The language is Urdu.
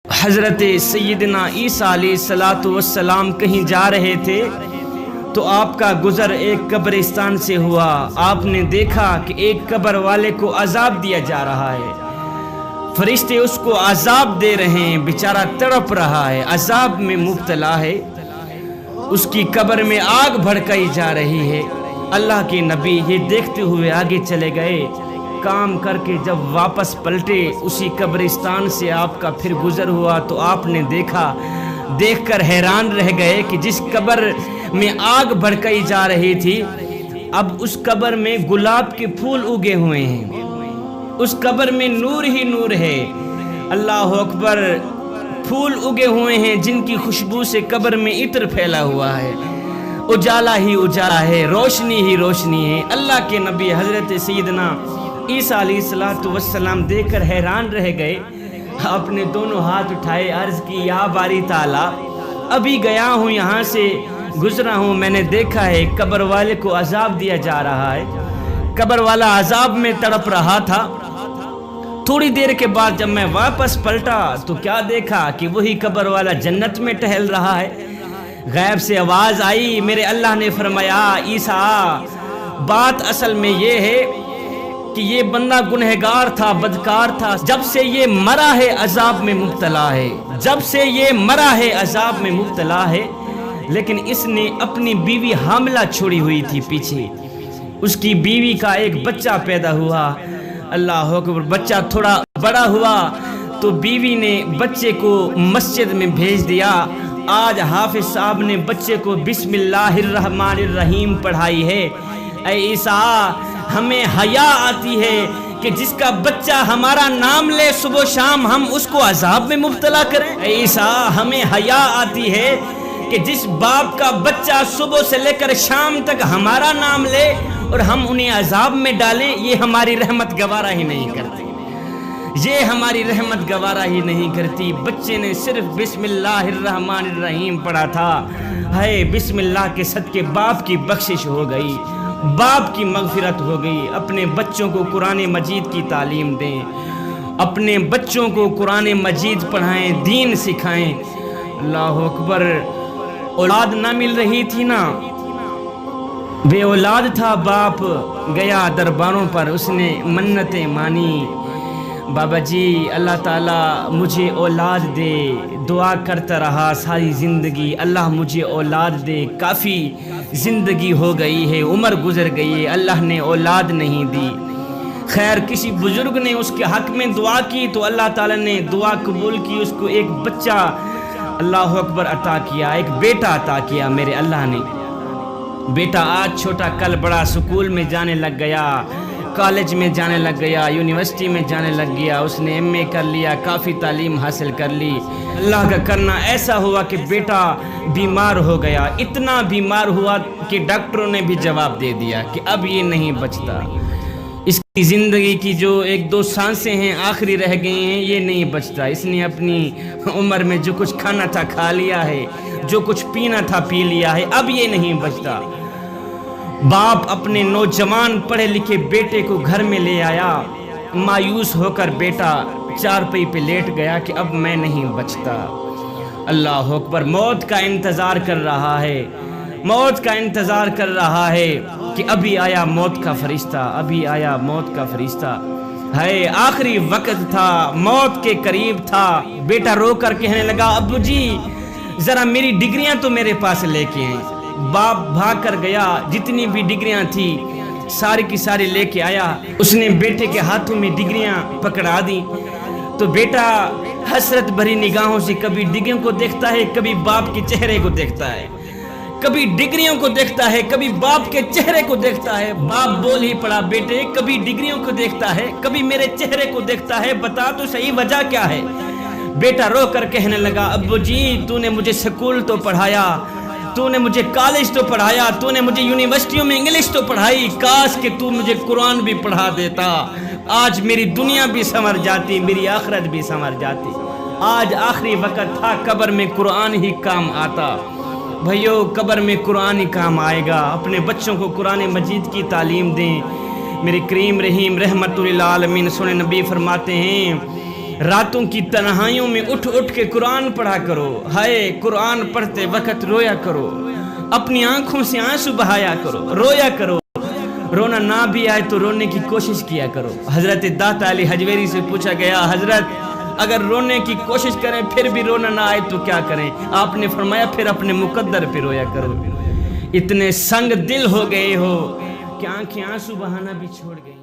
حضرت سیدنا عیسیٰ علیہ السلام کہیں جا رہے تھے تو آپ کا گزر ایک قبرستان سے ہوا۔ آپ نے دیکھا کہ ایک قبر والے کو عذاب دیا جا رہا ہے، فرشتے اس کو عذاب دے رہے ہیں، بیچارہ تڑپ رہا ہے، عذاب میں مبتلا ہے، اس کی قبر میں آگ بھڑکائی جا رہی ہے۔ اللہ کے نبی یہ دیکھتے ہوئے آگے چلے گئے، کام کر کے جب واپس پلٹے اسی قبرستان سے آپ کا پھر گزر ہوا تو آپ نے دیکھا، دیکھ کر حیران رہ گئے کہ جس قبر میں آگ بھڑکائی جا رہی تھی اب اس قبر میں گلاب کے پھول اگے ہوئے ہیں، اس قبر میں نور ہی نور ہے۔ اللہ اکبر، پھول اگے ہوئے ہیں جن کی خوشبو سے قبر میں عطر پھیلا ہوا ہے، اجالا ہی اجالا ہے، روشنی ہی روشنی ہے۔ اللہ کے نبی حضرت سیدنا عیسیٰ علیہ السلام دیکھ کر حیران رہ گئے، آپ نے دونوں ہاتھ اٹھائے، عرض کی یا باری تعالیٰ، ابھی گیا ہوں، یہاں سے گزرا ہوں، میں نے دیکھا ہے قبر والے کو عذاب دیا جا رہا ہے، قبر والا عذاب میں تڑپ رہا تھا۔ تھوڑی دیر کے بعد جب میں واپس پلٹا تو کیا دیکھا کہ وہی قبر والا جنت میں ٹہل رہا ہے۔ غیب سے آواز آئی، میرے اللہ نے فرمایا عیسیٰ، بات اصل میں یہ ہے کہ یہ بندہ گنہگار تھا، بدکار تھا، جب سے یہ مرا ہے عذاب میں مبتلا ہے، جب سے یہ مرا ہے عذاب میں مبتلا ہے، لیکن اس نے اپنی بیوی حاملہ چھوڑی ہوئی تھی پیچھے، اس کی بیوی کا ایک بچہ پیدا ہوا۔ اللہ اکبر، بچہ تھوڑا بڑا ہوا تو بیوی نے بچے کو مسجد میں بھیج دیا۔ آج حافظ صاحب نے بچے کو بسم اللہ الرحمن الرحیم پڑھائی ہے۔ اے عیسیٰ، ہمیں حیا آتی ہے کہ جس کا بچہ ہمارا نام لے صبح و شام ہم اس کو عذاب میں مبتلا کریں۔ اے عیسیٰ، ہمیں حیا آتی ہے کہ جس باپ کا بچہ صبح سے لے کر شام تک ہمارا نام لے اور ہم انہیں عذاب میں ڈالیں، یہ ہماری رحمت گوارا ہی نہیں کرتی، یہ ہماری رحمت گوارا ہی نہیں کرتی۔ بچے نے صرف بسم اللہ الرحمن الرحیم پڑھا تھا، ہے بسم اللہ کے صدقے باپ کی بخشش ہو گئی، باپ کی مغفرت ہو گئی۔ اپنے بچوں کو قرآن مجید کی تعلیم دیں، اپنے بچوں کو قرآن مجید پڑھائیں، دین سکھائیں۔ اللہ اکبر، اولاد نہ مل رہی تھی نا، بے اولاد تھا باپ، گیا درباروں پر، اس نے منتیں مانی، بابا جی اللہ تعالیٰ مجھے اولاد دے، دعا کرتا رہا ساری زندگی، اللہ مجھے اولاد دے، کافی زندگی ہو گئی ہے، عمر گزر گئی ہے، اللہ نے اولاد نہیں دی۔ خیر کسی بزرگ نے اس کے حق میں دعا کی تو اللہ تعالیٰ نے دعا قبول کی، اس کو ایک بچہ اللہ اکبر عطا کیا، ایک بیٹا عطا کیا میرے اللہ نے۔ بیٹا آج چھوٹا کل بڑا، سکول میں جانے لگ گیا، کالج میں جانے لگ گیا، یونیورسٹی میں جانے لگ گیا، اس نے ایم اے کر لیا، کافی تعلیم حاصل کر لی۔ اللہ کا کرنا ایسا ہوا کہ بیٹا بیمار ہو گیا، اتنا بیمار ہوا کہ ڈاکٹروں نے بھی جواب دے دیا کہ اب یہ نہیں بچتا، اس کی زندگی کی جو ایک دو سانسیں ہیں آخری رہ گئی ہیں، یہ نہیں بچتا، اس نے اپنی عمر میں جو کچھ کھانا تھا کھا لیا ہے، جو کچھ پینا تھا پی لیا ہے، اب یہ نہیں بچتا۔ باپ اپنے نوجوان پڑھے لکھے بیٹے کو گھر میں لے آیا، مایوس ہو کر بیٹا چارپائی پہ لیٹ گیا کہ اب میں نہیں بچتا۔ اللہ اکبر، موت کا انتظار کر رہا ہے، موت کا انتظار کر رہا ہے کہ ابھی آیا موت کا فرشتہ، ابھی آیا موت کا فرشتہ، ہے آخری وقت تھا، موت کے قریب تھا۔ بیٹا رو کر کہنے لگا ابو جی ذرا میری ڈگریاں تو میرے پاس لے کے آئیں۔ باپ بھاگ کر گیا، جتنی بھی ڈگریاں تھی ساری کی ساری لے کے آیا، اس نے بیٹے کے ہاتھوں میں ڈگریاں پکڑا دی تو بیٹا حسرت بھری نگاہوں سے کبھی ڈگریوں کو دیکھتا ہے، کبھی باپ کے چہرے کو دیکھتا ہے، کبھی ڈگریوں کو دیکھتا ہے، کبھی باپ کے چہرے کو دیکھتا ہے۔ باپ بول ہی پڑا بیٹے کبھی ڈگریوں کو دیکھتا ہے، کبھی میرے چہرے کو دیکھتا ہے، بتا تو صحیح وجہ کیا ہے؟ بیٹا رو کر کہنے لگا ابو جی تو نے مجھے سکول تو پڑھایا، تو نے مجھے کالج تو پڑھایا، تو نے مجھے یونیورسٹیوں میں انگلش تو پڑھائی، کاش کہ تو مجھے قرآن بھی پڑھا دیتا، آج میری دنیا بھی سنور جاتی، میری آخرت بھی سنور جاتی۔ آج آخری وقت تھا، قبر میں قرآن ہی کام آتا۔ بھائیو قبر میں قرآن ہی کام آئے گا، اپنے بچوں کو قرآن مجید کی تعلیم دیں۔ میرے کریم رحیم رحمت للعالمین سونے نبی فرماتے ہیں راتوں کی تنہائیوں میں اٹھ اٹھ کے قرآن پڑھا کرو، ہائے قرآن پڑھتے وقت رویا کرو، اپنی آنکھوں سے آنسو بہایا کرو، رویا کرو، رونا نہ بھی آئے تو رونے کی کوشش کیا کرو۔ حضرت داتا علی حجویری سے پوچھا گیا، حضرت اگر رونے کی کوشش کریں پھر بھی رونا نہ آئے تو کیا کریں؟ آپ نے فرمایا پھر اپنے مقدر پہ رویا کرو۔ اتنے سنگ دل ہو گئے ہو کہ آنکھیں آنسو بہانا بھی چھوڑ گئی۔